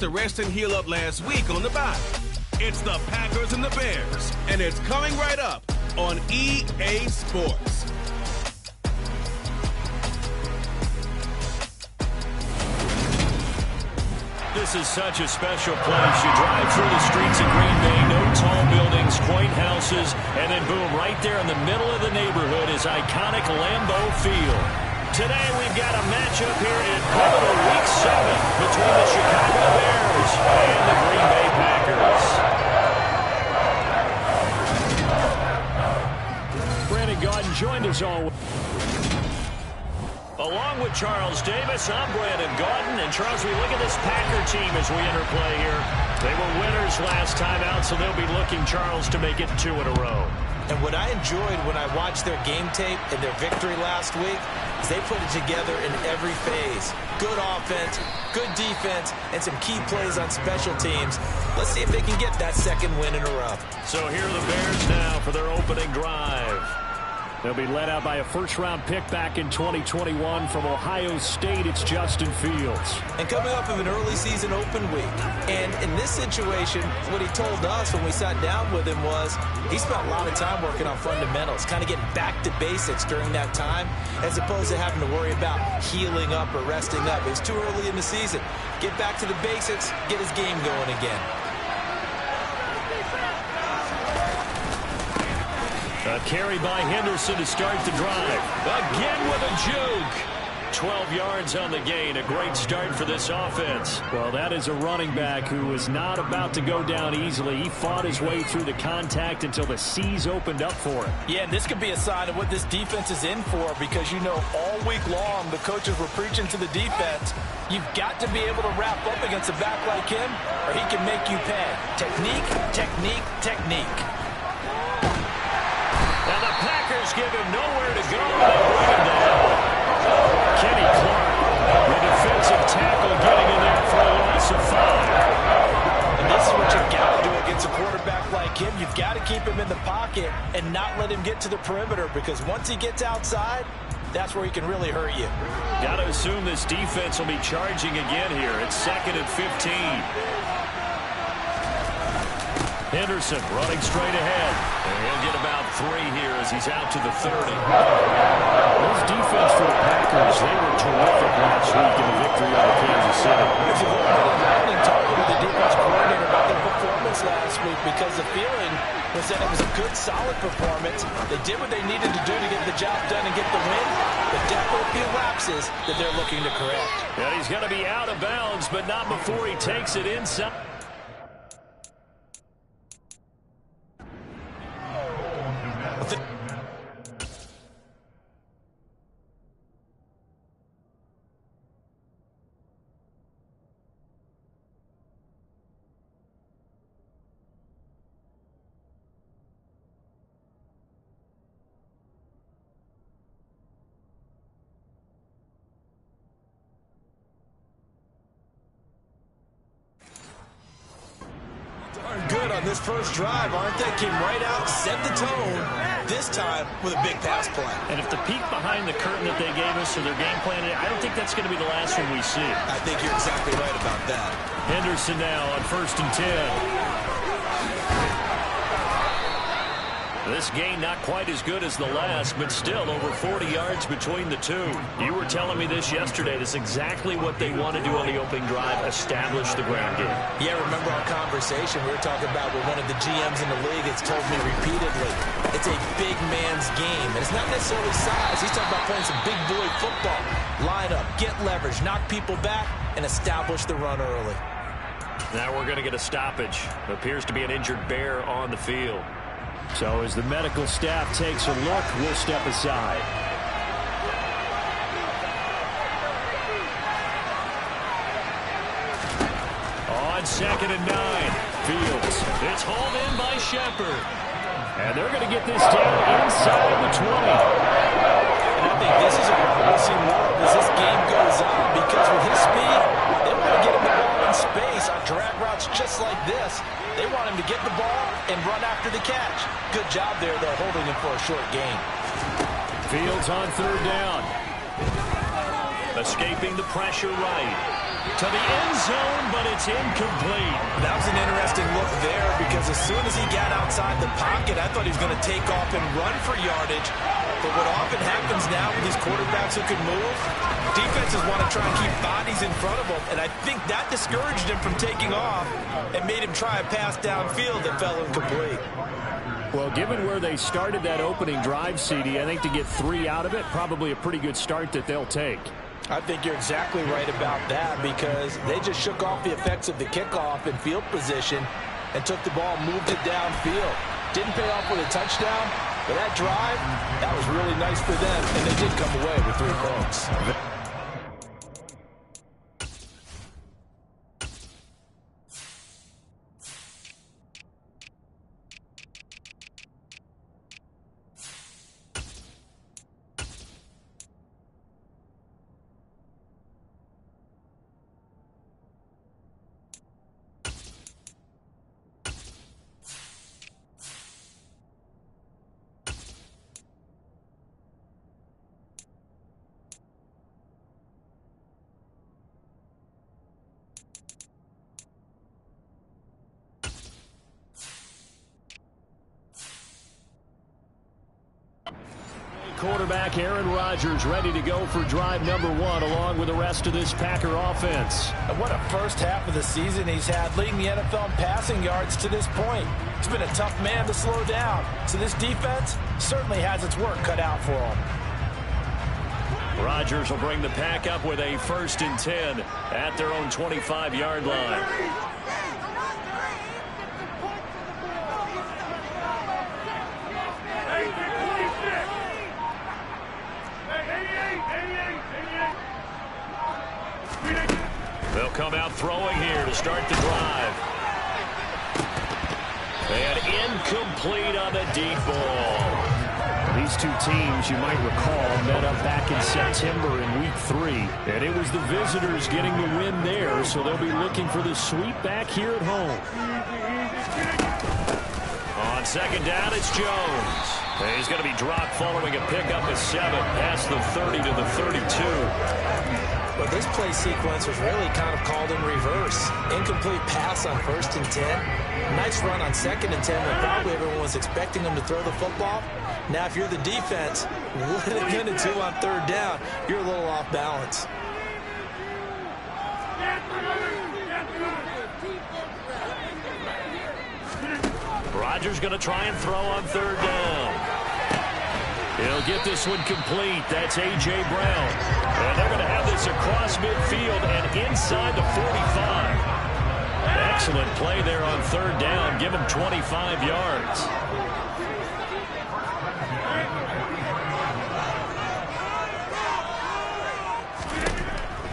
to rest and heal up last week on the bye. It's the Packers and the Bears, and it's coming right up on EA Sports. This is such a special place. You drive through the streets of Green Bay, no tall buildings, quaint houses, and then boom, right there in the middle of the neighborhood is iconic Lambeau Field. Today we've got a matchup here in pivotal Week 7 between the Chicago Bears and the Green Bay Packers. Brandon Gaudin joined us all. Along with Charles Davis, I'm Brandon Gaudin. And Charles, we look at this Packer team as we interplay here. They were winners last time out, so they'll be looking, Charles, to make it 2 in a row. And what I enjoyed when I watched their game tape and their victory last week is they put it together in every phase. Good offense, good defense, and some key plays on special teams. Let's see if they can get that second win in a row. So here are the Bears now for their opening drive. They'll be led out by a first-round pick back in 2021 from Ohio State. It's Justin Fields. And coming off of an early season open week. And in this situation, what he told us when we sat down with him was he spent a lot of time working on fundamentals, kind of getting back to basics during that time, as opposed to having to worry about healing up or resting up. It was too early in the season. Get back to the basics, get his game going again. A carry by Henderson to start the drive. Again with a juke. 12 yards on the gain. A great start for this offense. Well, that is a running back who is not about to go down easily. He fought his way through the contact until the seas opened up for him. Yeah, and this could be a sign of what this defense is in for, because you know all week long the coaches were preaching to the defense. You've got to be able to wrap up against a back like him, or he can make you pay. Technique, technique, technique. And the Packers give him nowhere to go. They bring him down. Kenny Clark, the defensive tackle, getting in there for a loss of 5. And this is what you've got to do against a quarterback like him. You've got to keep him in the pocket and not let him get to the perimeter, because once he gets outside, that's where he can really hurt you. Got to assume this defense will be charging again here. It's 2nd and 15. Henderson running straight ahead. And he'll get about 3 here as he's out to the 30. This defense for the Packers, they were terrific last week in the victory over Kansas City. There's a little bit of lightning talking with the defense coordinator about their performance last week, because the feeling was that it was a good, solid performance. They did what they needed to do to get the job done and get the win, but definitely a few lapses that they're looking to correct. Yeah, he's going to be out of bounds, but not before he takes it inside. Good on this first drive, aren't they? Came right out, set the tone, this time with a big pass play. And if the peek behind the curtain that they gave us to their game plan, I don't think that's going to be the last one we see. I think you're exactly right about that. Henderson now on 1st and 10. This gain not quite as good as the last, but still over 40 yards between the two. You were telling me this yesterday. This is exactly what they want to do on the opening drive, establish the ground game. Yeah, remember our conversation we were talking about with one of the GMs in the league that's told me repeatedly, it's a big man's game. And it's not necessarily size. He's talking about playing some big boy football. Line up, get leverage, knock people back, and establish the run early. Now we're going to get a stoppage. Appears to be an injured Bear on the field. So as the medical staff takes a look, we'll step aside. On 2nd and 9, Fields. It's hauled in by Shepard. And they're going to get this down inside the 20. And I think this is what we'll see more of as this game goes on, because with his speed, they want to get him the ball in space on drag routes just like this. They want him to get the ball and run after the catch. Good job there, though, holding him for a short gain. Fields on 3rd down. Escaping the pressure right. To the end zone, but it's incomplete. That was an interesting look there because as soon as he got outside the pocket, I thought he was going to take off and run for yardage. But what often happens now with these quarterbacks who can move, defenses want to try and keep bodies in front of them, and I think that discouraged him from taking off and made him try a pass downfield that fell incomplete. Well, given where they started that opening drive, CD, I think to get 3 out of it, probably a pretty good start that they'll take. I think you're exactly right about that because they just shook off the effects of the kickoff in field position and took the ball and moved it downfield. Didn't pay off with a touchdown, but that drive, that was really nice for them, and they did come away with 3 points. Quarterback Aaron Rodgers ready to go for drive number 1 along with the rest of this Packer offense. And what a first half of the season he's had, leading the NFL in passing yards to this point. He's been a tough man to slow down. So this defense certainly has its work cut out for him. Rodgers will bring the Pack up with a 1st and 10 at their own 25-yard line. They'll come out throwing here to start the drive. And incomplete on the deep ball. These two teams, you might recall, met up back in September in Week 3. And it was the visitors getting the win there, so they'll be looking for the sweep back here at home. On 2nd down, it's Jones. And he's going to be dropped following a pickup of 7 past the 30 to the 32. But this play sequence was really kind of called in reverse. Incomplete pass on 1st and 10. Nice run on 2nd and 10 when probably everyone was expecting him to throw the football. Now, if you're the defense, what are they going to do on 3rd down? You're a little off balance. Rodgers going to try and throw on 3rd down. He'll get this one complete. That's A.J. Brown. And they're going to have this across midfield and inside the 45. Excellent play there on 3rd down. Give him 25 yards.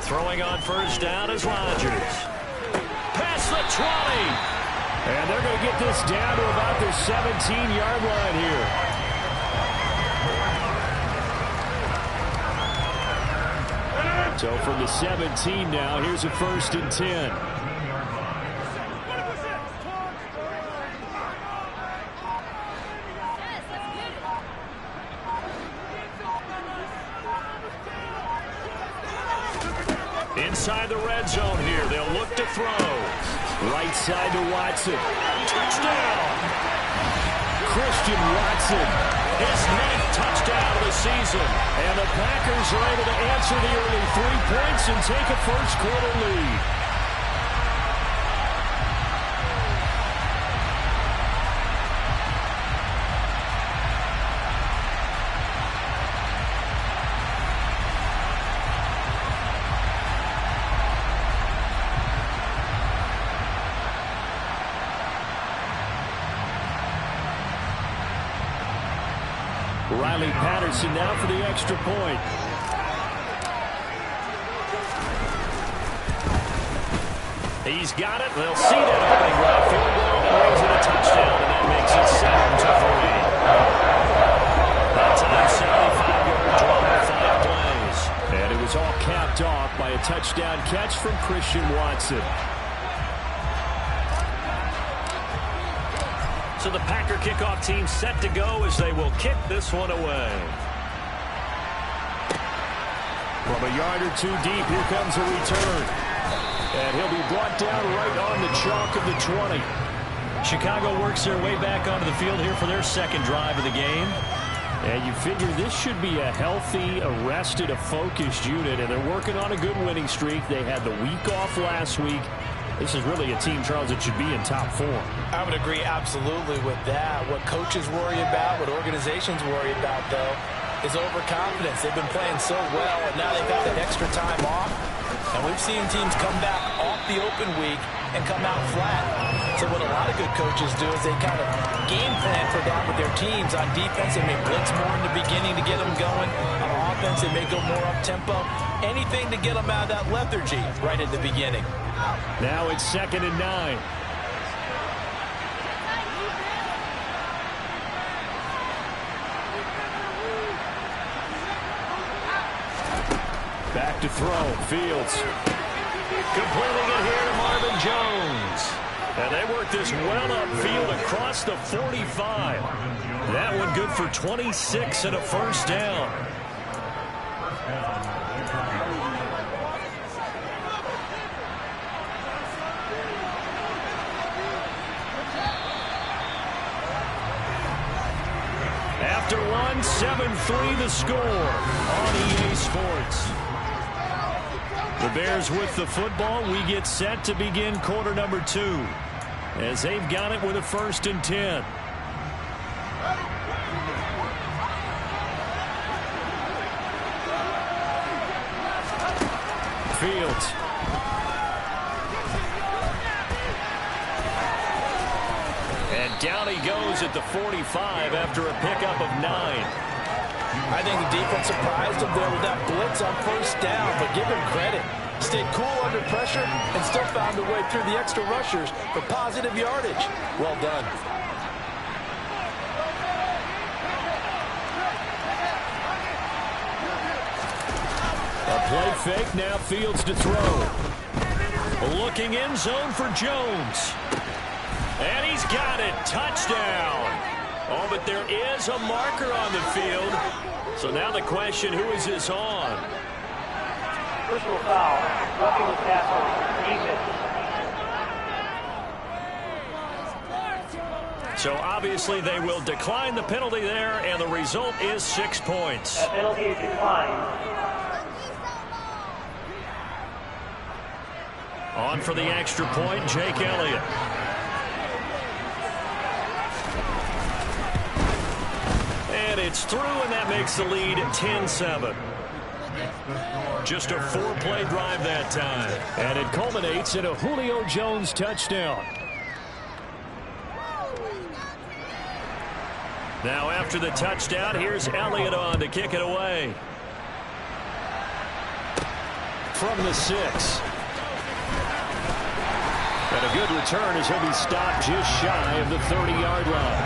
Throwing on 1st down is Rodgers. Past the 20. And they're going to get this down to about the 17-yard line here. So from the 17 now, here's a 1st and 10. Inside the red zone here, they'll look to throw. Right side to Watson. Touchdown! Christian Watson. His 9th touchdown of the season. And the Packers are able to answer the early 3 points and take a 1st-quarter lead. Riley Patterson now for the extra point. He's got it. They'll see that opening right field goal and brings it a touchdown, and that makes it 7-3. That time, 75-yard drive, 5 plays. And it was all capped off by a touchdown catch from Christian Watson. So the Packer kickoff team set to go as they will kick this one away. From a yard or 2 deep, here comes a return. And he'll be brought down right on the chalk of the 20. Chicago works their way back onto the field here for their second drive of the game. And you figure this should be a healthy, arrested, a focused unit, and they're working on a good winning streak. They had the week off last week. This is really a team, Charles, that should be in top form. I would agree absolutely with that. What coaches worry about, what organizations worry about, though, is overconfidence. They've been playing so well, and now they've got that extra time off. And we've seen teams come back off the open week and come out flat. So what a lot of good coaches do is they kind of game plan for that with their teams. On defense, they may blitz more in the beginning to get them going. On offense, they may go more up-tempo. Anything to get them out of that lethargy right at the beginning. Now it's 2nd and 9. Back to throw. Fields. Completing it here to Marvin Jones. And they work this well upfield across the 45. That one good for 26 and a first down. After one, 7-3 the score on EA Sports. The Bears with the football. We get set to begin quarter number 2 as they've got it with a 1st and 10. Fields. And down he goes at the 45 after a pickup of 9. I think the defense surprised him there with that blitz on first down, but give him credit. Stayed cool under pressure and still found a way through the extra rushers for positive yardage. Well done. A play fake, now Fields to throw. Looking end zone for Jones. And he's got it. Touchdown. Oh, but there is a marker on the field. So now the question, who is this on? Personal foul. Roughing the passer. Defense. So obviously they will decline the penalty there, and the result is 6 points. That penalty is declined. On for the extra point, Jake Elliott. And it's through, and that makes the lead 10-7. Just a 4-play drive that time. And it culminates in a Julio Jones touchdown. Now after the touchdown, here's Elliott on to kick it away. From the 6. And a good return as he'll be stopped just shy of the 30-yard line.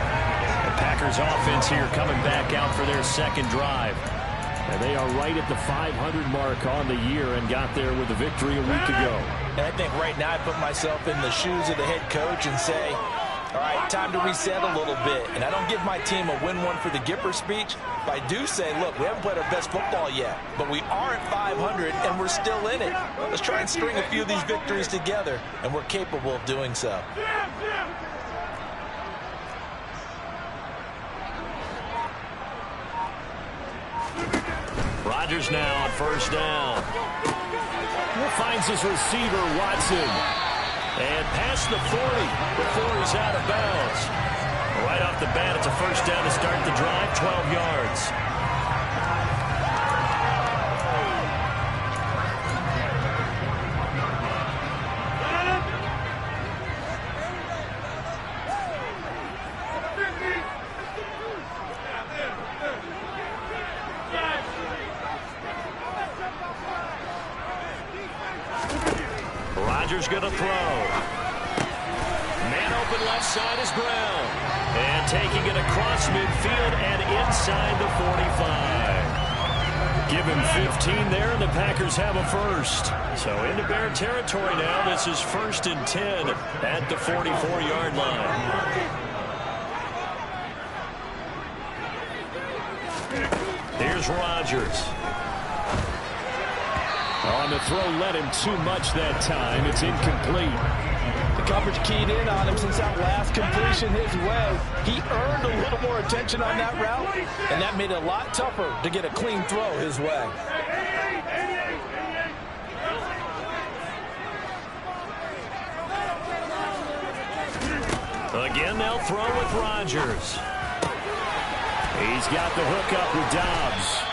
The Packers offense here coming back out for their second drive. And they are right at the 500 mark on the year and got there with a victory a week ago. And I think right now I put myself in the shoes of the head coach and say, all right, time to reset a little bit. And I don't give my team a win one for the Gipper speech, but I do say, look, we haven't played our best football yet, but we are at 500 and we're still in it. Let's try and string a few of these victories together, and we're capable of doing so. Rodgers now on first down. Finds his receiver, Watson. And past the 40 before he's out of bounds. Right off the bat, it's a first down to start the drive, 12 yards. Rodgers going to throw. Man open left side is Brown. And taking it across midfield and inside the 45. Give him 15 there, and the Packers have a first. So into Bear territory now. This is 1st and 10 at the 44-yard line. Here's Rodgers. On the throw, led him too much that time. It's incomplete. The coverage keyed in on him since that last completion his way. He earned a little more attention on that route, and that made it a lot tougher to get a clean throw his way. Again, they'll throw with Rodgers. He's got the hook up with Dobbs.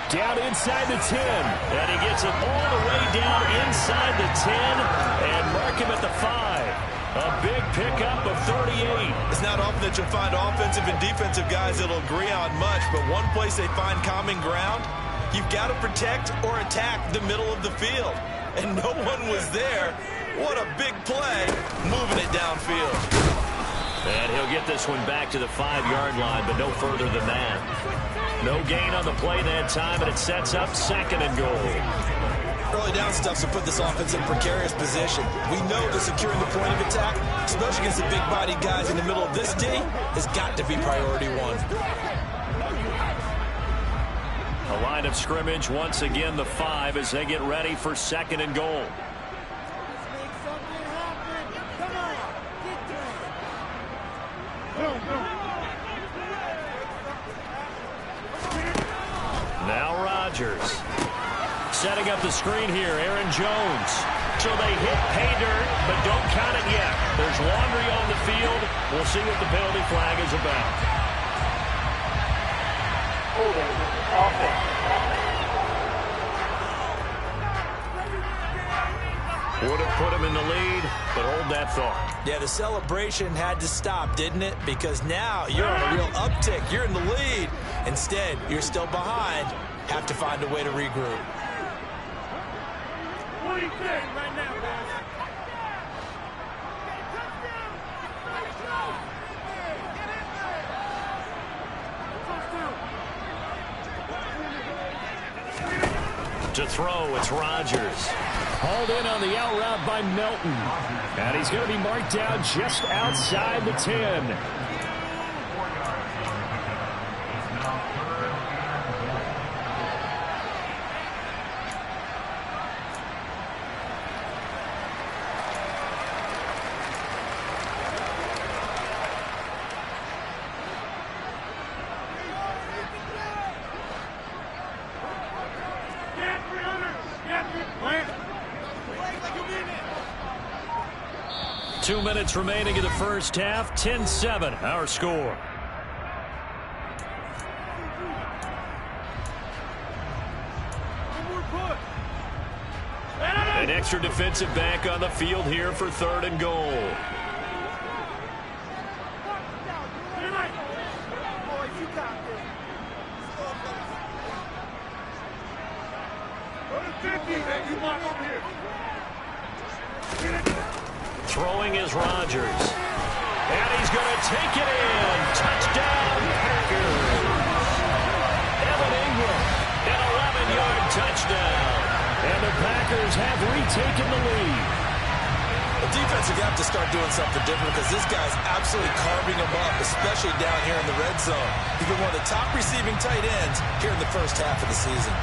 Down inside the 10. And he gets it all the way down inside the 10 and mark him at the 5. A big pickup of 38. It's not often that you'll find offensive and defensive guys that'll agree on much, but one place they find common ground, you've got to protect or attack the middle of the field. And no one was there. What a big play, moving it downfield. And he'll get this one back to the 5-yard line, but no further than that. No gain on the play that time, and it sets up 2nd and goal. Early down stuffs to put this offense in a precarious position. We know that securing the point of attack, especially against the big-bodied guys in the middle of this D, has got to be priority one. A line of scrimmage, once again the 5 as they get ready for 2nd and goal. Now Rodgers. Setting up the screen here, Aaron Jones. So they hit pay dirt, but don't count it yet. There's laundry on the field. We'll see what the penalty flag is about. Holding offense. Would have put him in the lead, but hold that thought. Yeah, the celebration had to stop, didn't it? Because now you're on a real uptick. You're in the lead. Instead, you're still behind. Have to find a way to regroup. Right now, guys. To throw, it's Rodgers. Hauled in on the out route by Melton. And he's going to be marked down just outside the 10. Two minutes remaining in the first half. 10-7, our score. An extra defensive back on the field here for 3rd and goal. Throwing is Rodgers. And he's going to take it in. Touchdown, Packers. Evan Ingram, an 11-yard touchdown. And the Packers have retaken the lead. The defense is going to have to start doing something different because this guy's absolutely carving them up, especially down here in the red zone. He's been one of the top receiving tight ends here in the first half of the season.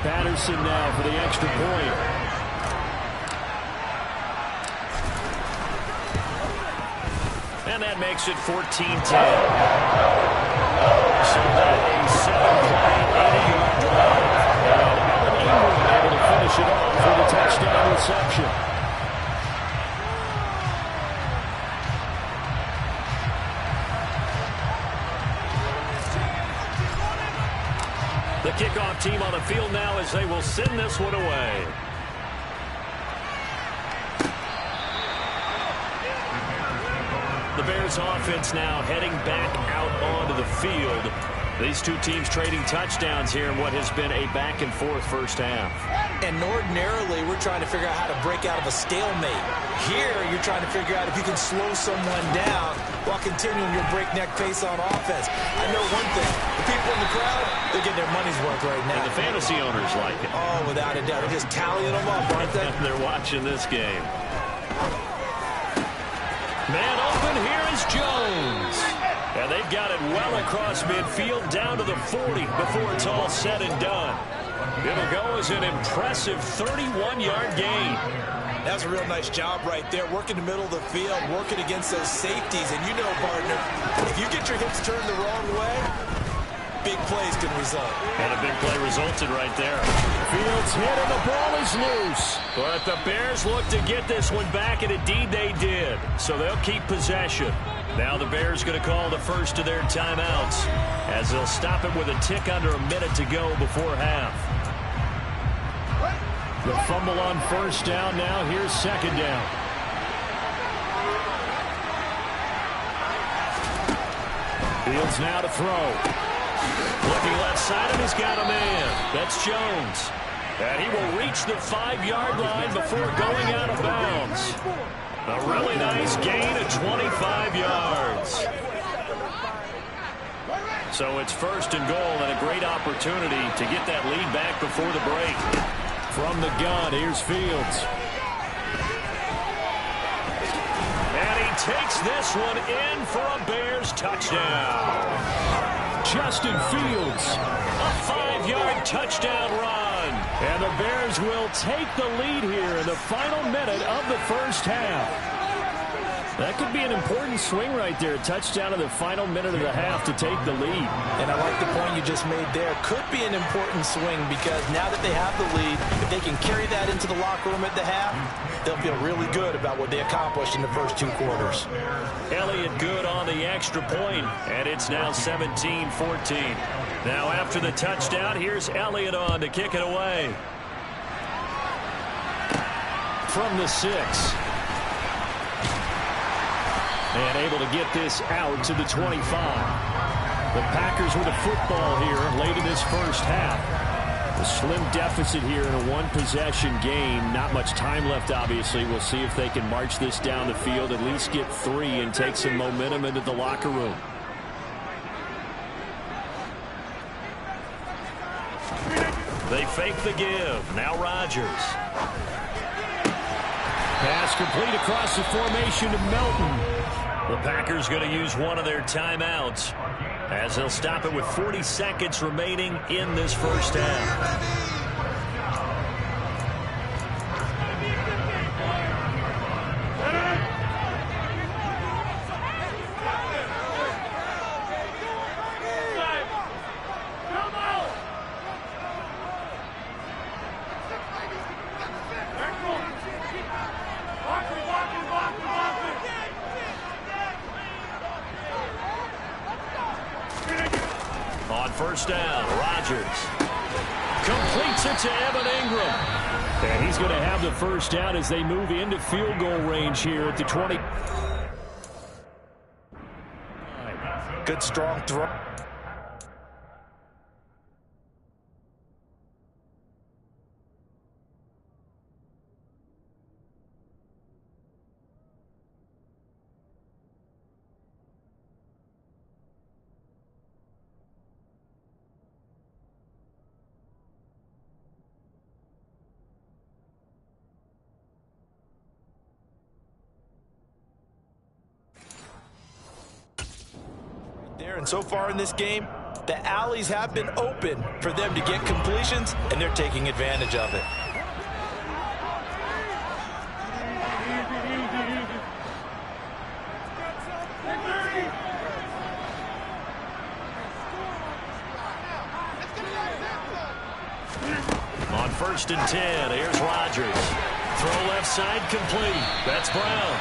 Patterson now for the extra point. And that makes it 14-10. So that a 7-play, 80-yard drive. And Evan Ingram able to finish it off for the touchdown reception. The kickoff team on the field now as they will send this one away. The Bears offense now heading back out onto the field. These two teams trading touchdowns here in what has been a back-and-forth first half. And ordinarily, we're trying to figure out how to break out of a stalemate. Here, you're trying to figure out if you can slow someone down while continuing your breakneck pace on offense. I know one thing. The people in the crowd, they're getting their money's worth right now. And the fantasy owners like it. Oh, without a doubt. They're just tallying them up, aren't they? They're watching this game. Man open, here is Jones. And they've got it well across midfield down to the 40 before it's all said and done. It'll go as an impressive 31-yard gain. That's a real nice job right there, working the middle of the field, working against those safeties. And you know, partner, if you get your hips turned the wrong way, big plays can result. And a big play resulted right there. Fields hit and the ball is loose. But the Bears look to get this one back, and indeed they did. So they'll keep possession. Now the Bears going to call the first of their timeouts as they'll stop it with a tick under a minute to go before half. The fumble on first down now. Here's second down. Fields now to throw. Looking left side, and he's got a man. That's Jones. And he will reach the 5-yard line before going out of bounds. A really nice gain of 25 yards. So it's first and goal, and a great opportunity to get that lead back before the break. From the gun, here's Fields. And he takes this one in for a Bears touchdown. Justin Fields, a 5-yard touchdown run. And the Bears will take the lead here in the final minute of the first half. That could be an important swing right there. A touchdown in the final minute of the half to take the lead. And I like the point you just made there. Could be an important swing because now that they have the lead, if they can carry that into the locker room at the half, they'll feel really good about what they accomplished in the first 2 quarters. Elliott good on the extra point, and it's now 17-14. Now after the touchdown, here's Elliott on to kick it away. From the 6. And able to get this out to the 25. The Packers with a football here late in this first half. A slim deficit here in a one-possession game. Not much time left, obviously. We'll see if they can march this down the field, at least get 3 and take some momentum into the locker room. They fake the give. Now Rodgers. Pass complete across the formation to Melton. The Packers going to use one of their timeouts as they'll stop it with 40 seconds remaining in this first half. First down, Rodgers completes it to Evan Ingram. And he's going to have the first down as they move into field goal range here at the 20. Good strong throw. And so far in this game, the alleys have been open for them to get completions, and they're taking advantage of it. On first and 10, here's Rodgers. Throw left side complete. That's Brown.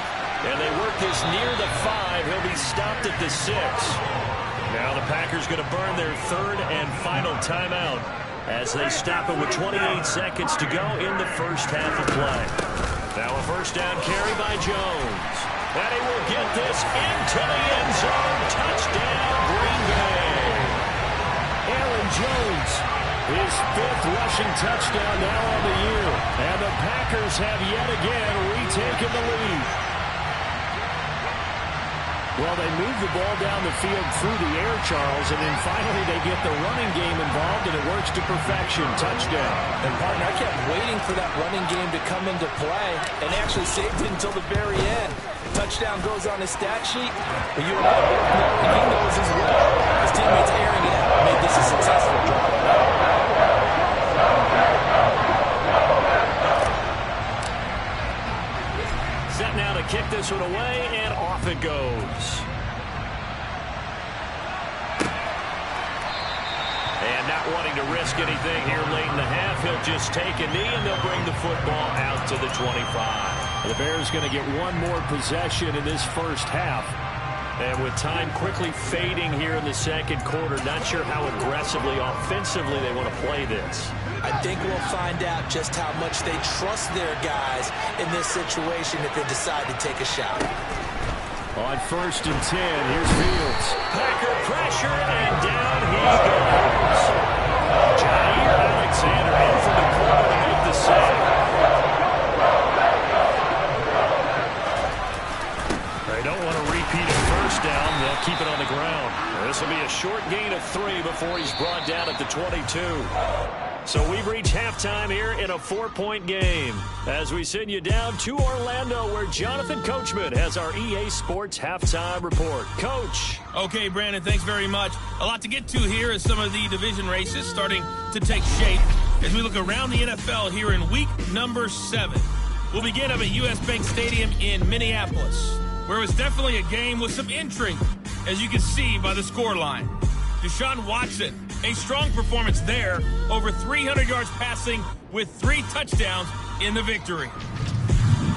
And they work this near the 5. He'll be stopped at the 6. Now the Packers going to burn their third and final timeout as they stop it with 28 seconds to go in the first half of play. Now a first down carry by Jones. And he will get this into the end zone. Touchdown, Green Bay. Aaron Jones, his 5th rushing touchdown now on the year. And the Packers have yet again retaken the lead. Well, they move the ball down the field through the air, Charles, and then finally they get the running game involved, and it works to perfection. Touchdown. And, partner, I kept waiting for that running game to come into play, and actually saved it until the very end. Touchdown goes on his stat sheet, but you and I both know, and he knows as well, his teammates airing it out made this a successful drive. Set now to kick this one away, and off it goes. And not wanting to risk anything here late in the half, he'll just take a knee, and they'll bring the football out to the 25. The Bears going to get one more possession in this first half. And with time quickly fading here in the second quarter, not sure how aggressively, offensively they want to play this. I think we'll find out just how much they trust their guys in this situation if they decide to take a shot. On 1st and 10, here's Fields. Packer pressure, and down he goes. Jair Alexander in from the corner to make the save. They don't want to repeat a first down. They'll keep it on the ground. This will be a short gain of 3 before he's brought down at the 22. So we've reached halftime here in a 4-point game as we send you down to Orlando, where Jonathan Coachman has our EA Sports halftime report. Coach. Okay, Brandon, thanks very much. A lot to get to here as some of the division races starting to take shape as we look around the NFL here in week number 7. We'll begin up at US Bank Stadium in Minneapolis, where it was definitely a game with some intrigue, as you can see by the scoreline. Deshaun Watson, a strong performance there, over 300 yards passing with 3 touchdowns in the victory.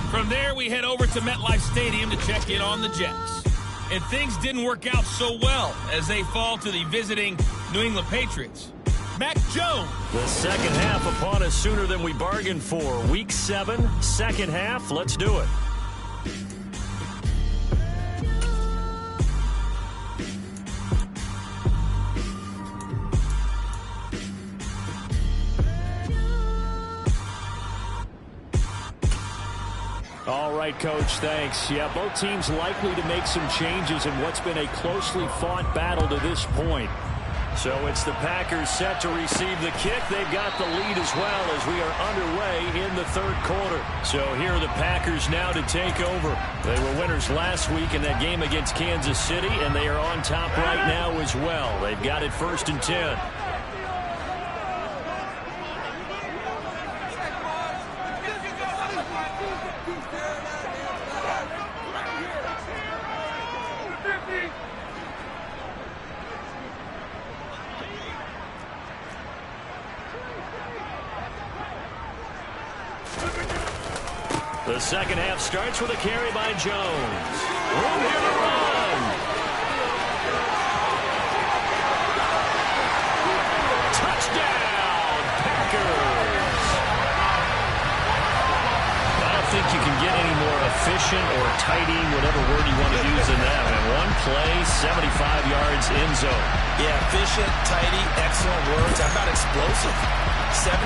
From there, we head over to MetLife Stadium to check in on the Jets. And things didn't work out so well as they fall to the visiting New England Patriots. Mac Jones. The second half upon us sooner than we bargained for. Week 7, second half. Let's do it. All right, Coach, thanks. Yeah, both teams likely to make some changes in what's been a closely fought battle to this point. So it's the Packers set to receive the kick. They've got the lead as well as we are underway in the third quarter. So here are the Packers now to take over. They were winners last week in that game against Kansas City, and they are on top right now as well. They've got it 1st and 10. The second half starts with a carry by Jones. Room here to run. Touchdown, Packers. I don't think you can get any more efficient or tidy, whatever word you want to use in that. And one play, 75 yards in zone. Yeah, efficient, tidy, excellent words. How about explosive? 75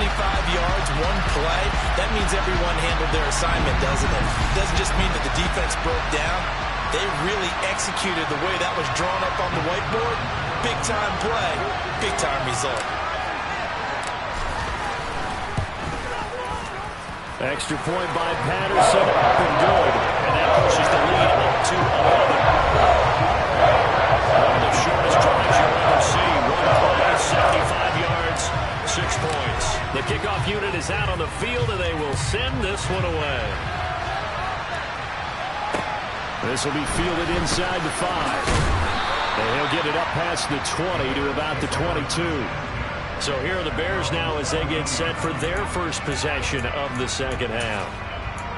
yards, one play. That means everyone handled their assignment, doesn't it? It doesn't just mean that the defense broke down. They really executed the way that was drawn up on the whiteboard. Big-time play, big-time result. Extra point by Patterson, up and good. And that pushes the lead up to 11. One of the shortest drives you'll ever see. One play, 75 yards. 6 points. The kickoff unit is out on the field, and they will send this one away. This will be fielded inside the 5. And he'll get it up past the 20 to about the 22. So here are the Bears now as they get set for their first possession of the second half.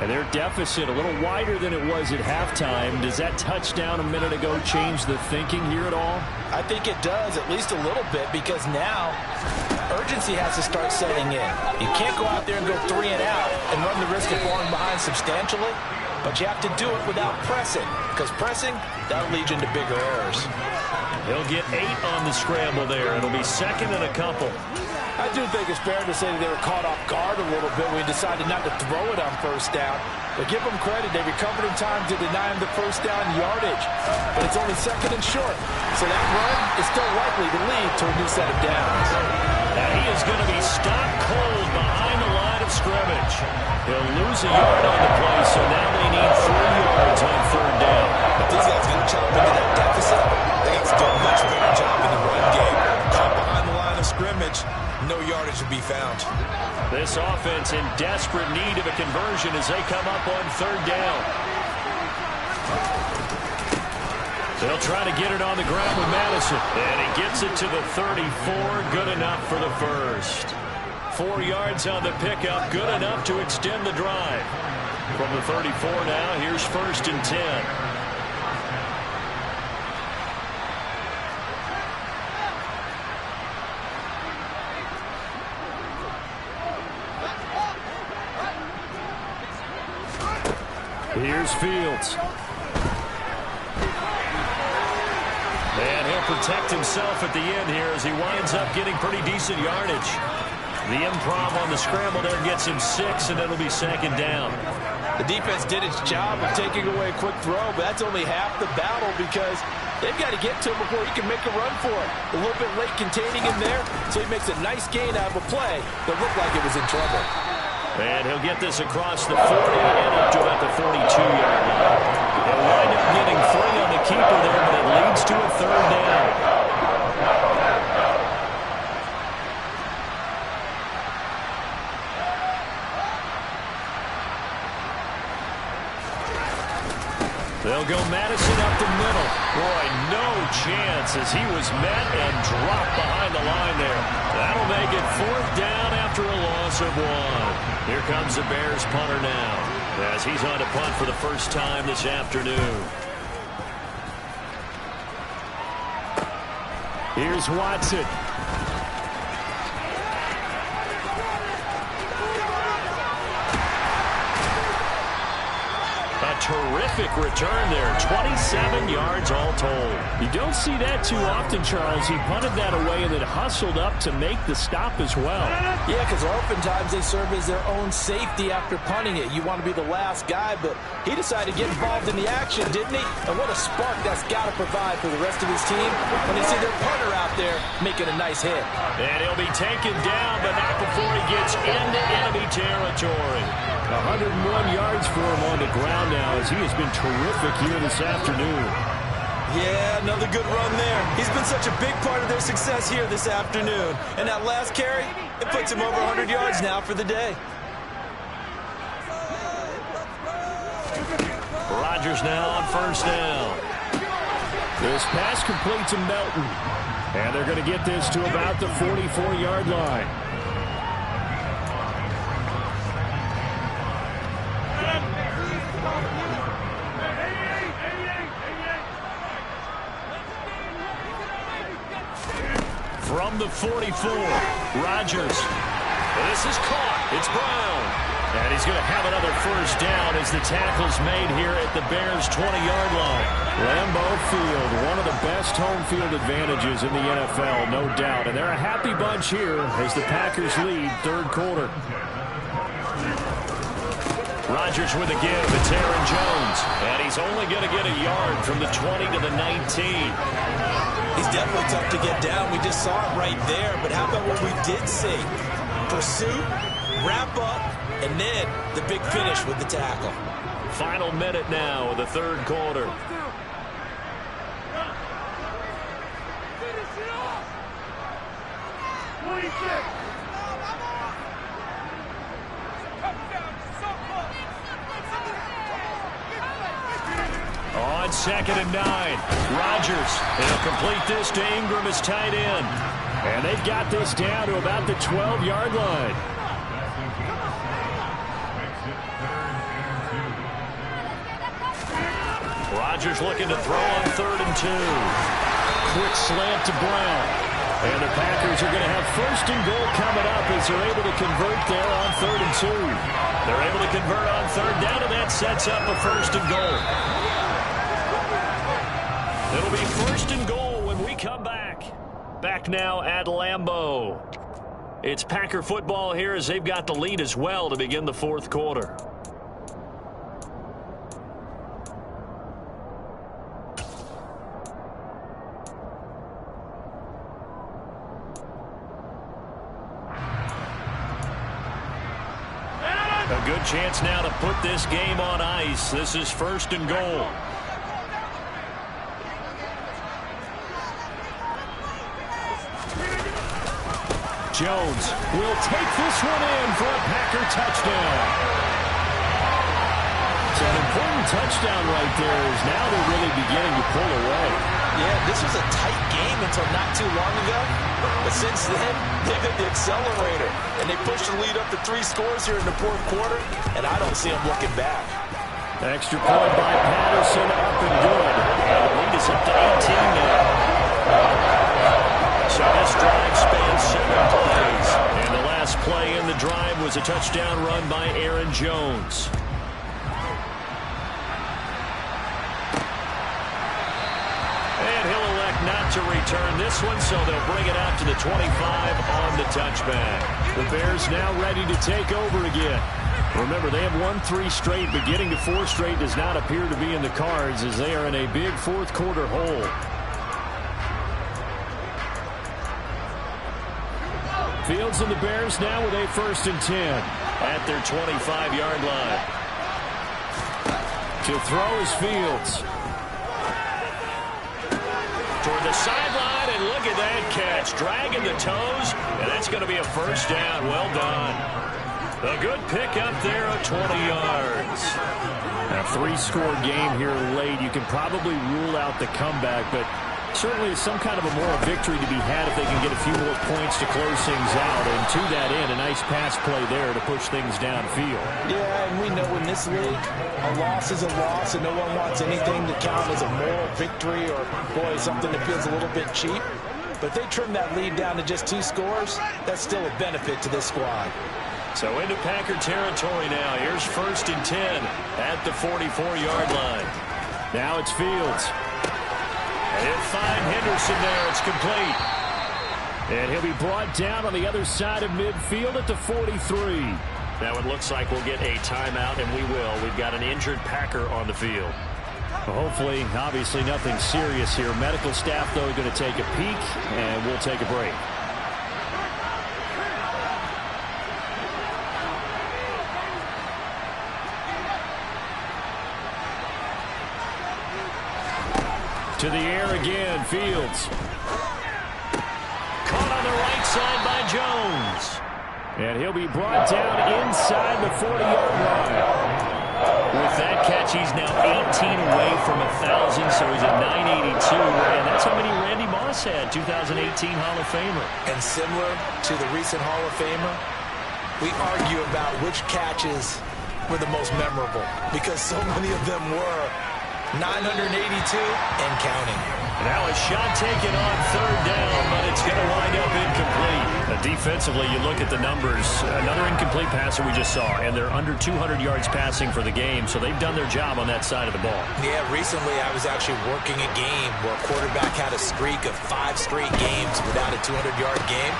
And their deficit a little wider than it was at halftime. Does that touchdown a minute ago change the thinking here at all? I think it does, at least a little bit, because now urgency has to start setting in. You can't go out there and go 3 and out and run the risk of falling behind substantially, but you have to do it without pressing, because pressing, that'll lead you into bigger errors. He'll get 8 on the scramble there. It'll be second and a couple. I do think it's fair to say that they were caught off guard a little bit when we decided not to throw it on first down. But give them credit. They recovered in time to deny him the first down yardage. But it's only second and short. So that run is still likely to lead to a new set of downs. Now he is going to be stopped cold behind the line of scrimmage. He'll lose a yard on the play, so now they need 3 yards on third down. But these guys going to chop into that deficit. They got to do a much better job in the run game. Caught behind the line of scrimmage. No yardage to be found. This offense in desperate need of a conversion as they come up on third down. They'll try to get it on the ground with Madison. And he gets it to the 34. Good enough for the first. 4 yards on the pickup. Good enough to extend the drive. From the 34 now, here's 1st and 10. Here's Fields. And he'll protect himself at the end here as he winds up getting pretty decent yardage. The improv on the scramble there gets him 6, and it'll be 2nd down. The defense did its job of taking away a quick throw, but that's only half the battle because they've got to get to him before he can make a run for it. A little bit late containing him there, so he makes a nice gain out of a play that looked like it was in trouble. And he'll get this across the 40 and up to about the 42-yard line. He'll wind up getting 3 on the keeper there, but it leads to a 3rd down. They'll go Madison up the middle. Boy, no chance as he was met and dropped behind the line there. That'll make it 4th down after a loss of 1. Here comes the Bears punter now as he's on to punt for the first time this afternoon. Here's Watson. Terrific return there. 27 yards all told. You don't see that too often, Charles. He punted that away and then hustled up to make the stop as well. Yeah, because oftentimes they serve as their own safety after punting it. You want to be the last guy, but he decided to get involved in the action, didn't he? And what a spark that's got to provide for the rest of his team when they see their punter out there making a nice hit. And he'll be taken down, but not before he gets into enemy territory. 101 yards for him on the ground now as he has been terrific here this afternoon. Yeah, another good run there. He's been such a big part of their success here this afternoon. And that last carry, it puts him over 100 yards now for the day. Rodgers now on 1st down. This pass complete to Melton. And they're going to get this to about the 44-yard line. From the 44, Rodgers. This is caught. It's Brown. And he's going to have another 1st down as the tackle's made here at the Bears' 20-yard line. Lambeau Field, one of the best home field advantages in the NFL, no doubt. And they're a happy bunch here as the Packers lead 3rd quarter. Rodgers with a give. It's Aaron Jones. And he's only going to get a yard from the 20 to the 19. He's definitely tough to get down. We just saw it right there. But how about what we did see? Pursuit, wrap up, and then the big finish with the tackle. Final minute now of the 3rd quarter. On 2nd and 9, Rodgers. He'll complete this to Ingram as tight end. And they've got this down to about the 12-yard line. Rodgers looking to throw on 3rd and 2. Quick slant to Brown. And the Packers are going to have 1st and goal coming up as they're able to convert there on 3rd and 2. They're able to convert on 3rd down, and that sets up a 1st and goal. It'll be 1st and goal when we come back. Back now at Lambeau. It's Packer football here as they've got the lead as well to begin the 4th quarter. A good chance now to put this game on ice. This is 1st and goal. Jones will take this one in for a Packer touchdown. So an important touchdown right there is now they're really beginning to pull away. Yeah, this was a tight game until not too long ago. But since then, they've hit the accelerator. And they pushed the lead up to 3 scores here in the fourth quarter. And I don't see them looking back. Extra point by Patterson, up and good. And the lead is up to 18 now. So this drive spans 7 plays. And the last play in the drive was a touchdown run by Aaron Jones. And he'll elect not to return this one, so they'll bring it out to the 25 on the touchback. The Bears now ready to take over again. Remember, they have won 3 straight, but getting to 4 straight does not appear to be in the cards as they are in a big fourth quarter hole. Fields and the Bears now with a 1st and 10 at their 25-yard line. To throw is Fields. Toward the sideline, and look at that catch. Dragging the toes, and that's going to be a 1st down. Well done. A good pick up there of 20 yards. A 3-score game here late. You can probably rule out the comeback, but certainly some kind of a moral victory to be had if they can get a few more points to close things out. And to that end, a nice pass play there to push things downfield. Yeah, and we know in this league, a loss is a loss, and no one wants anything to count as a moral victory or, boy, something that feels a little bit cheap. But if they trim that lead down to just 2 scores, that's still a benefit to this squad. So into Packer territory now. Here's 1st and 10 at the 44-yard line. Now it's Fields. He'll find Henderson there. It's complete. And he'll be brought down on the other side of midfield at the 43. Now it looks like we'll get a timeout, and we will. We've got an injured Packer on the field. Well, hopefully, obviously nothing serious here. Medical staff, though, going to take a peek, and we'll take a break. To the air again, Fields. Caught on the right side by Jones. And he'll be brought down inside the 40-yard line. With that catch, he's now 18 away from 1,000, so he's at 982. And that's how many Randy Moss had, 2018 Hall of Famer. And similar to the recent Hall of Famer, we argue about which catches were the most memorable because so many of them were. 982 and counting. Now a shot taken on 3rd down, but it's going to wind up incomplete. Defensively, you look at the numbers. Another incomplete passer we just saw, and they're under 200 yards passing for the game, so they've done their job on that side of the ball. Yeah, recently I was actually working a game where a quarterback had a streak of 5 straight games without a 200-yard game.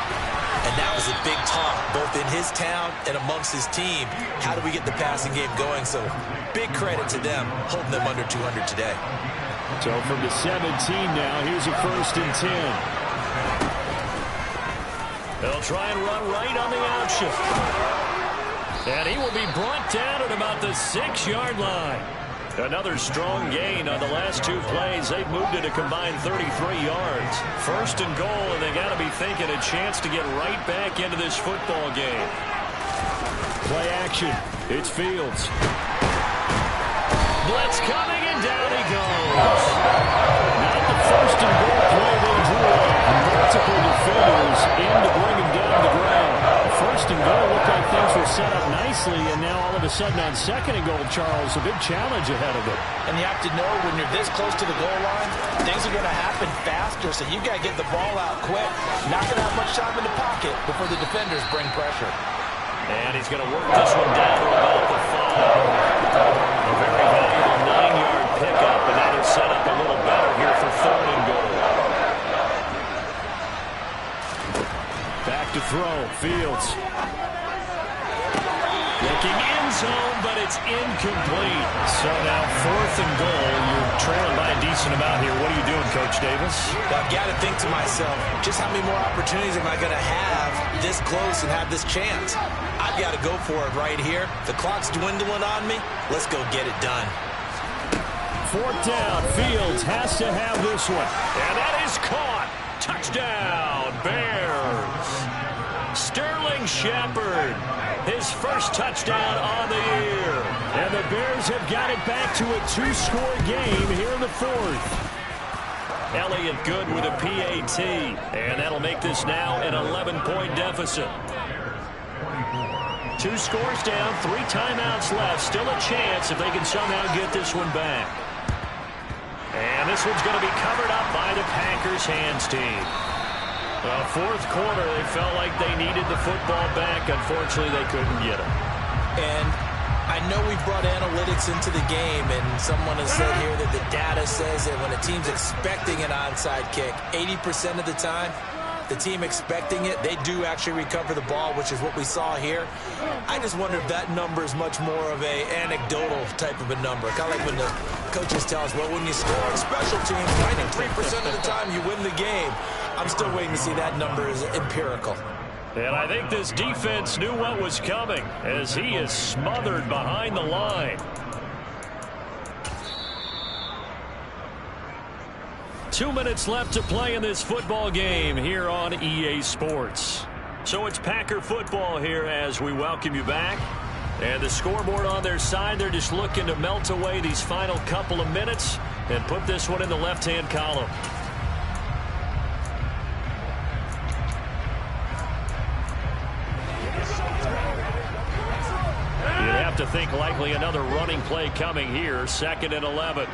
And that was a big talk, both in his town and amongst his team. How do we get the passing game going? So big credit to them, holding them under 200 today. So from the 17 now, here's a 1st and 10. They'll try and run right on the option. And he will be brought down at about the 6-yard line. Another strong gain on the last 2 plays. They've moved it a combined 33 yards. 1st and goal, and they got to be thinking a chance to get right back into this football game. Play action. It's Fields. Blitz coming, and down he goes. Not the 1st and goal play they drew up. Multiple defenders in to bring him down to the ground. 1st and goal looked like things were set up nicely, and now all of a sudden on 2nd and goal, Charles, a big challenge ahead of them. And you have to know when you're this close to the goal line, things are going to happen faster, so you got to get the ball out quick. Not going to have much time in the pocket before the defenders bring pressure. And he's going to work this one down to about the 5. A very valuable 9-yard pickup, and that'll set up a little better here for 3rd and goal. Back to throw, Fields. Looking end zone, but it's incomplete. So now 4th and goal. You're trailing by a decent amount here. What are you doing, Coach Davis? I've got to think to myself, just how many more opportunities am I going to have this close and have this chance? I've got to go for it right here. The clock's dwindling on me. Let's go get it done. 4th down. Fields has to have this one. And that is caught. Touchdown, Bears. Sterling Shepard his first touchdown on the year. And the Bears have got it back to a 2-score game here in the fourth. Elliott good with a PAT, and that'll make this now an 11-point deficit. 2 scores down, 3 timeouts left. Still a chance if they can somehow get this one back. And this one's going to be covered up by the Packers hands team. Well, fourth quarter, they felt like they needed the football back. Unfortunately, they couldn't get it. And I know we've brought analytics into the game, and someone has said here that the data says that when a team's expecting an onside kick, 80% of the time, the team expecting it, they do actually recover the ball, which is what we saw here. I just wonder if that number is much more of a anecdotal type of a number. Kind of like when the coaches tell us, well, when you score on special teams, 93% of the time you win the game. I'm still waiting to see that number is empirical. And I think this defense knew what was coming as he is smothered behind the line. 2 minutes left to play in this football game here on EA Sports. So it's Packer football here as we welcome you back. And the scoreboard on their side, they're just looking to melt away these final couple of minutes and put this one in the left-hand column. You'd have to think likely another running play coming here, 2nd and 11.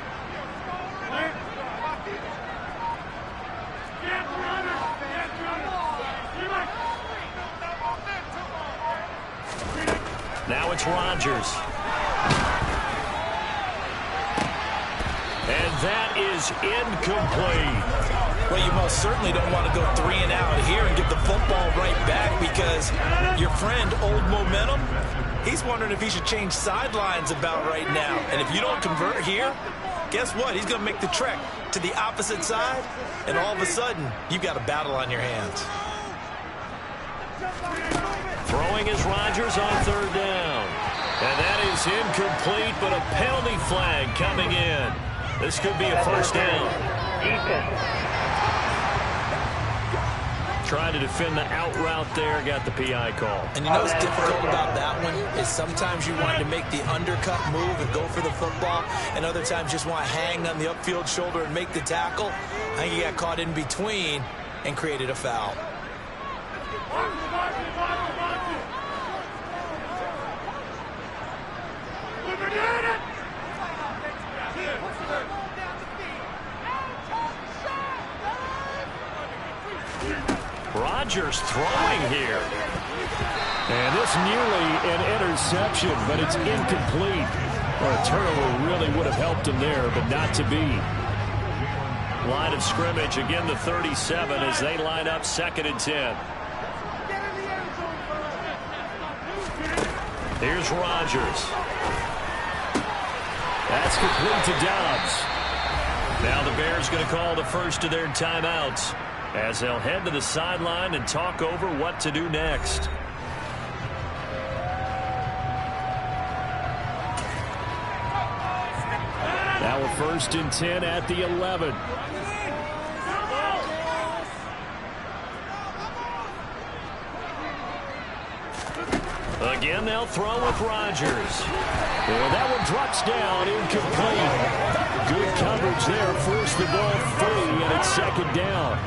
Now it's Rodgers. And that is incomplete. Well, you most certainly don't want to go 3 and out here and get the football right back because your friend, Old Momentum, he's wondering if he should change sidelines about right now. And if you don't convert here, guess what? He's going to make the trek to the opposite side, and all of a sudden, you've got a battle on your hands. Throwing is Rodgers on 3rd down. And that is incomplete, but a penalty flag coming in. This could be a first down. Trying to defend the out route there, got the PI call. And you know what's difficult about that one is sometimes you want to make the undercut move and go for the football, and other times just want to hang on the upfield shoulder and make the tackle. I think he got caught in between and created a foul. Rodgers throwing here. And this nearly an interception, but it's incomplete. Well, a turnover really would have helped him there, but not to be. Line of scrimmage, again the 37 as they line up 2nd and 10. Here's Rodgers. That's complete to Dobbs. Now the Bears going to call the first of their timeouts as they'll head to the sideline and talk over what to do next. Now a 1st and 10 at the 11. Again, they'll throw with Rodgers. Well, that one drops down, incomplete. Good coverage there, forced the ball free, and it's 2nd down.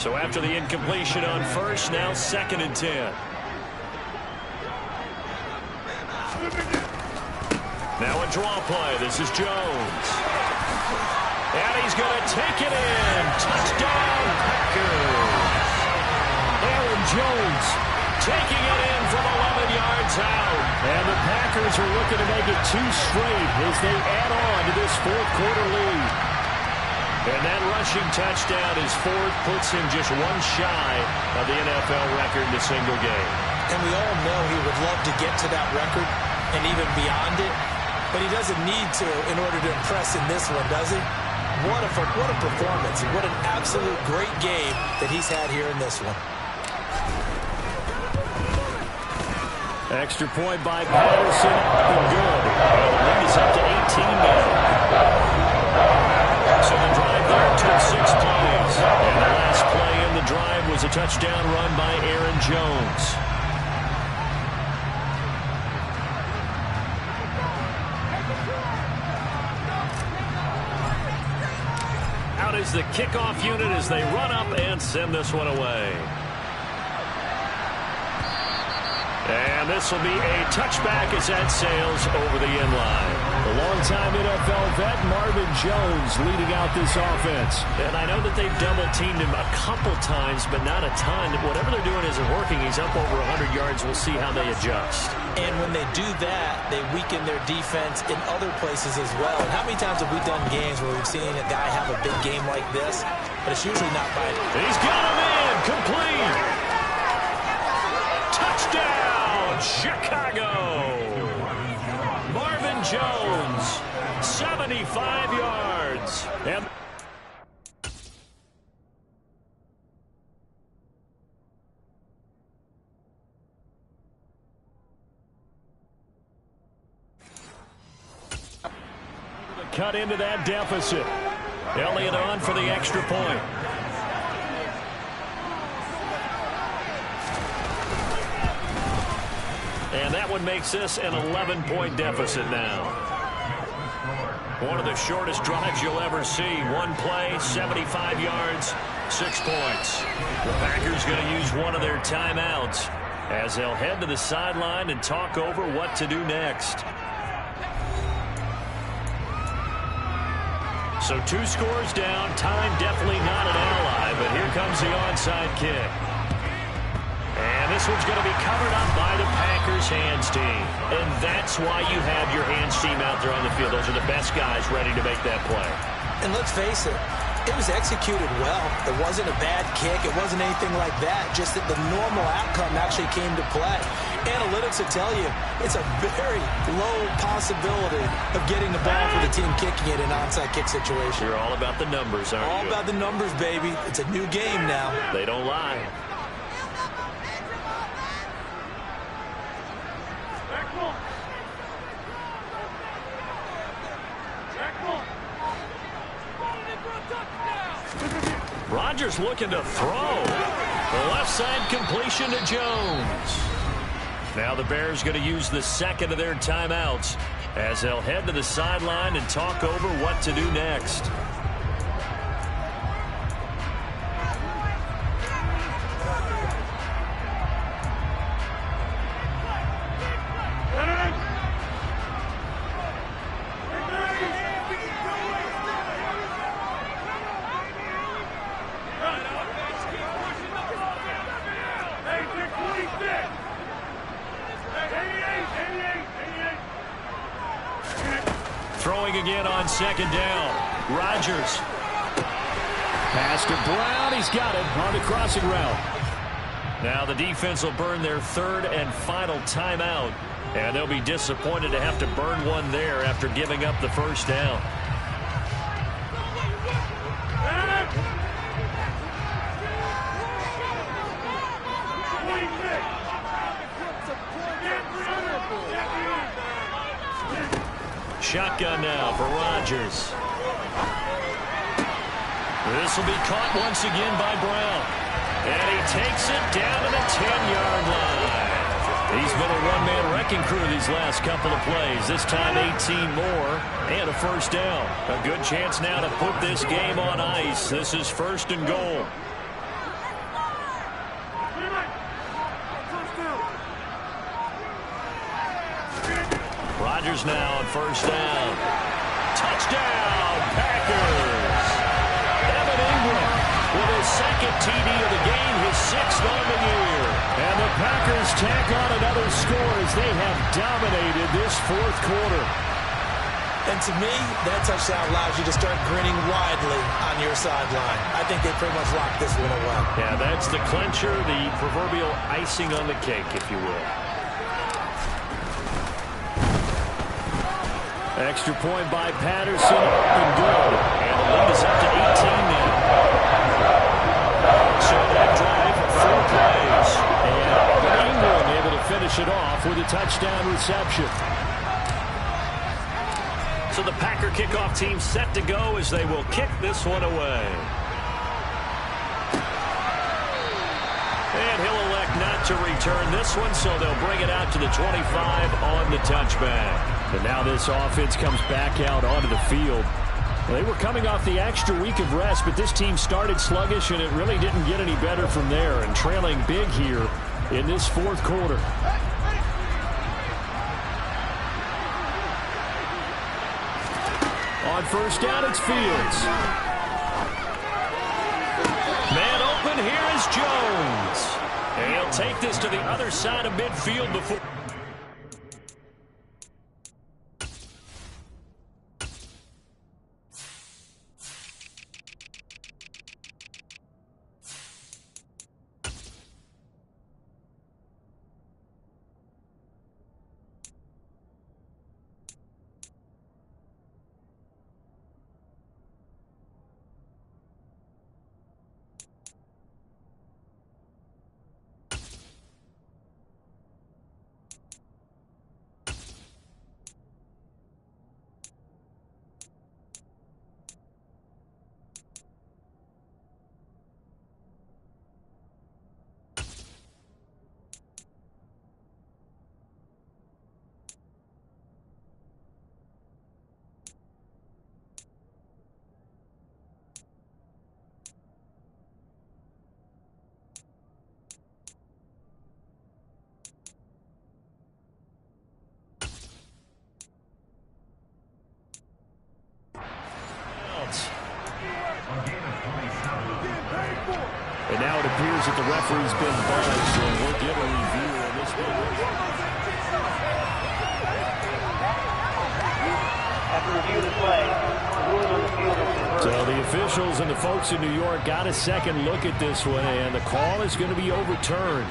So after the incompletion on 1st, now 2nd and 10. Now a draw play. This is Jones. And he's going to take it in. Touchdown, Packers. Aaron Jones taking it in from 11 yards out. And the Packers are looking to make it 2 straight as they add on to this 4th quarter lead. And that rushing touchdown is 4th, puts him just 1 shy of the NFL record in a single game. And we all know he would love to get to that record and even beyond it, but he doesn't need to in order to impress in this one, does he? What a performance. What an absolute great game that he's had here in this one. Extra point by Patterson, and good. Well, the lead is up to 18 now. So the drive there took 6 plays. And the last play in the drive was a touchdown run by Aaron Jones. out is the kickoff unit as they run up and send this one away. And this will be a touchback as that sails over the end line. The longtime NFL vet Marvin Jones leading out this offense. And I know that they've double-teamed him a couple times, but not a ton. Whatever they're doing isn't working. He's up over 100 yards. We'll see how they adjust. And when they do that, they weaken their defense in other places as well. And how many times have we done games where we've seen a guy have a big game like this, but it's usually not by... He's got him in. Complete. Touchdown, Chicago. Marvin Jones, 75 yards. And cut into that deficit. Elliott on for the extra point. And that one makes this an 11-point deficit now. One of the shortest drives you'll ever see. One play, 75 yards, 6 points. The Packers going to use one of their timeouts as they'll head to the sideline and talk over what to do next. So 2 scores down. Time definitely not an ally, but here comes the onside kick. And this one's going to be covered up by the Packers hands team. And that's why you have your hands team out there on the field. Those are the best guys ready to make that play. And let's face it, it was executed well. It wasn't a bad kick. It wasn't anything like that. Just that the normal outcome actually came to play. Analytics will tell you it's a very low possibility of getting the ball for the team kicking it in an onside kick situation. You're all about the numbers, aren't you? All about the numbers, baby. It's a new game now. They don't lie. Rodgers looking to throw. The left side completion to Jones. Now the Bears going to use the second of their timeouts as they'll head to the sideline and talk over what to do next. Throwing again on second down. Rodgers. Pass to Brown. He's got it on the crossing route. Now the defense will burn their third and final timeout. And they'll be disappointed to have to burn one there after giving up the first down. Shotgun now for Rodgers. This will be caught once again by Brown. And he takes it down to the 10-yard line. He's been a one-man wrecking crew these last couple of plays. This time 18 more and a first down. A good chance now to put this game on ice. This is 1st and goal. Rodgers now on first down. Touchdown, Packers. Evan Ingram with his second TD of the game, his 6th on the year. And the Packers tack on another score as they have dominated this 4th quarter. And to me, that touchdown allows you to start grinning widely on your sideline. I think they pretty much locked this one away. Yeah, that's the clincher, the proverbial icing on the cake, if you will. Extra point by Patterson, and good. And the lead is up to 18 now. So that drive, 4 plays. And Ingram able to finish it off with a touchdown reception. So the Packer kickoff team set to go as they will kick this one away. And he'll elect not to return this one, so they'll bring it out to the 25 on the touchback. And now this offense comes back out onto the field. They were coming off the extra week of rest, but this team started sluggish, and it really didn't get any better from there, and trailing big here in this fourth quarter. On first down, it's Fields. Man open, here is Jones. And he'll take this to the other side of midfield before... And now it appears that the referee's been buzzed, and we'll get a review on this one. After review of the play, the ruling on the field is reversed. So the officials and the folks in New York got a second look at this one, and the call is going to be overturned.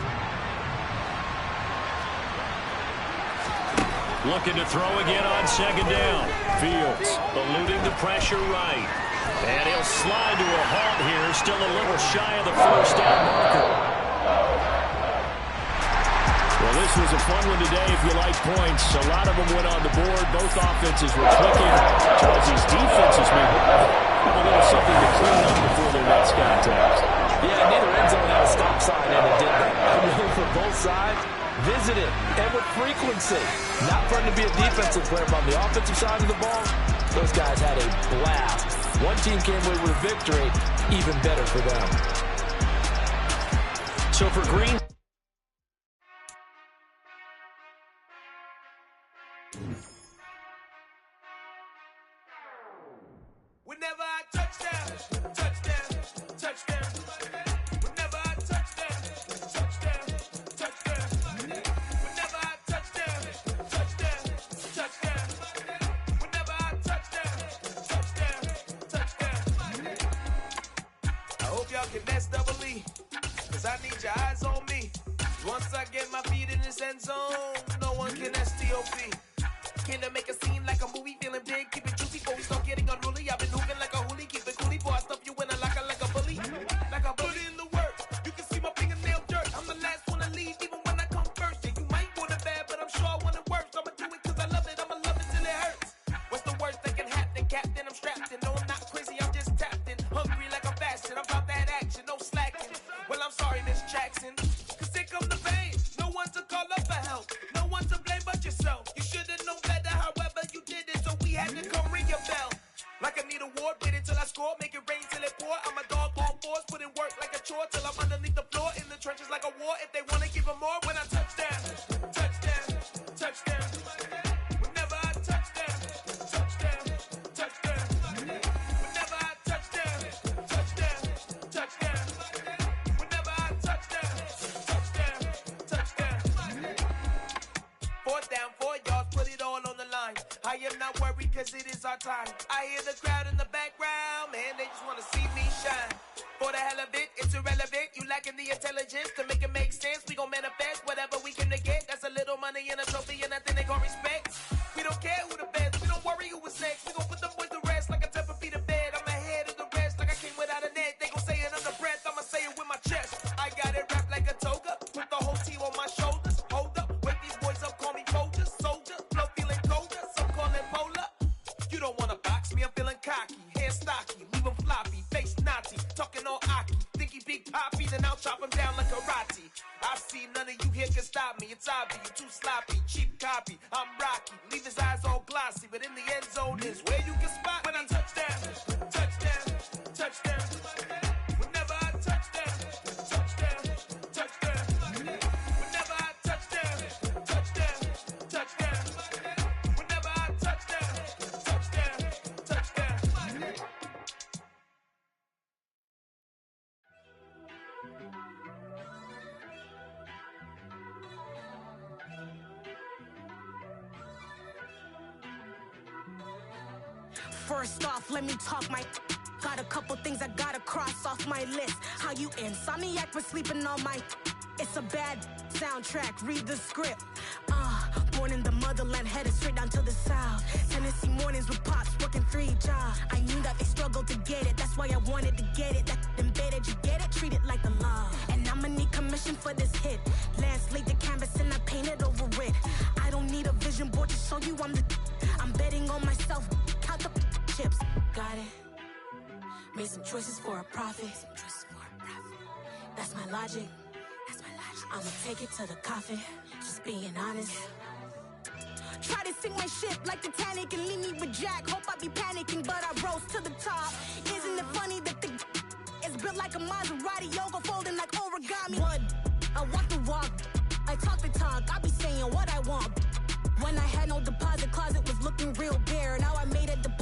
Looking to throw again on second down. Fields eluding the pressure right. And he'll slide to a halt here, still a little shy of the first down marker. Well, this was a fun one today if you like points. A lot of them went on the board. Both offenses were clicking. Chelsea's defenses may have a little something to clean up before their next contact. Yeah, neither end zone had a stop sign, and it did that. I mean, for both sides, visited, and with frequency. Not fun to be a defensive player, but on the offensive side of the ball, those guys had a blast. One team came away with a victory, even better for them. So for Green... Whenever I touchdown, touchdown, touchdown. Whenever I touchdown, touchdown, touchdown. Whenever I touchdown, touchdown, touchdown. Whenever I touchdown, touchdown. I hope y'all can best double E, cause I need your eyes on me. Once I get my feet in this end zone, no one can STOP. Came to make a scene like a movie, feeling big, keep it juicy before we start getting unruly. I've been hooping like a hoolie, keep it coolie before I stuff you in a locker like a bully. Like I put in the work, you can see my fingernail dirt. I'm the last one to leave, even when I come first. Yeah, you might want it bad, but I'm sure I want it worse. I'ma do it cause I love it, I'ma love it till it hurts. What's the worst that can happen? Captain, I'm strapped in. No, I'm not crazy, I'm just tapped in. Hungry like I'm fasting, I'm about that action, no slacking. Well, I'm sorry, Miss Jackson, cause here come the pain. No one to call up for help, no one to blame but yourself. You should've known better, however you did it, so we had to come ring your bell. Like I need a ward, wait until I score, make it rain till it pour. I'm a dog on fours, put in work like a chore till I'm underneath the floor, in the trenches like a war. If they wanna give them more, when I touchdown, touchdown, touchdown. Whenever I touchdown, touchdown, touchdown. Whenever I touchdown, touchdown, touchdown. Whenever I touchdown, touchdown, touchdown. Fourth down, 4 yards, put it all on the line. I am not worried cause it is our time. I hear the crowd in the background, man, they just wanna see me shine. For the hell of it, it's irrelevant. You lacking the intelligence to make it make sense. We gon' manifest whatever we can to get. That's a little money and a trophy and nothing they gon' respect. We don't care who the best, we don't worry who was next. We gon' put them boys to rest like a temper feet of bed. I'm ahead of the rest like I came without a net. They gon' say it under breath, I'ma say it with my chest. I got it wrapped like a toga, put the whole team on my shoulders. Hold up, wake these boys up, call me Folger, soldier. Flow feeling colder, some call it polar. You don't wanna box me, I'm feeling cocky. Hair stocky, leave him floppy, face naughty. Talking all aki, think he big poppy, then I'll chop him down like karate. I see none of you here can stop me. It's obvious, you too sloppy, cheap copy. I'm Rocky, leave his eyes all glossy, but in the end zone is where you can spot when I touch down. First off, let me talk my. Got a couple things I gotta cross off my list. How you insomniac for sleeping on my. It's a bad soundtrack, read the script. Born in the motherland, headed straight down to the south. Tennessee mornings with pops, working 3 jobs. I knew that they struggled to get it, that's why I wanted to get it. That embedded, you get it, treat it like a law. And I'ma need commission for this hit. Lance laid the canvas and I painted over it. I don't need a vision board to show you I'm betting on myself, count the chips. Got it. Made some choices for a profit. That's my logic. I'ma take it to the coffin, just being honest. Try to sink my ship like Titanic and leave me with Jack. Hope I be panicking, but I rose to the top. Isn't it funny that the is built like a Maserati, yoga folding like origami? What? I walk the walk, I talk the talk, I be saying what I want. When I had no deposit, closet was looking real bare. Now I made a deposit.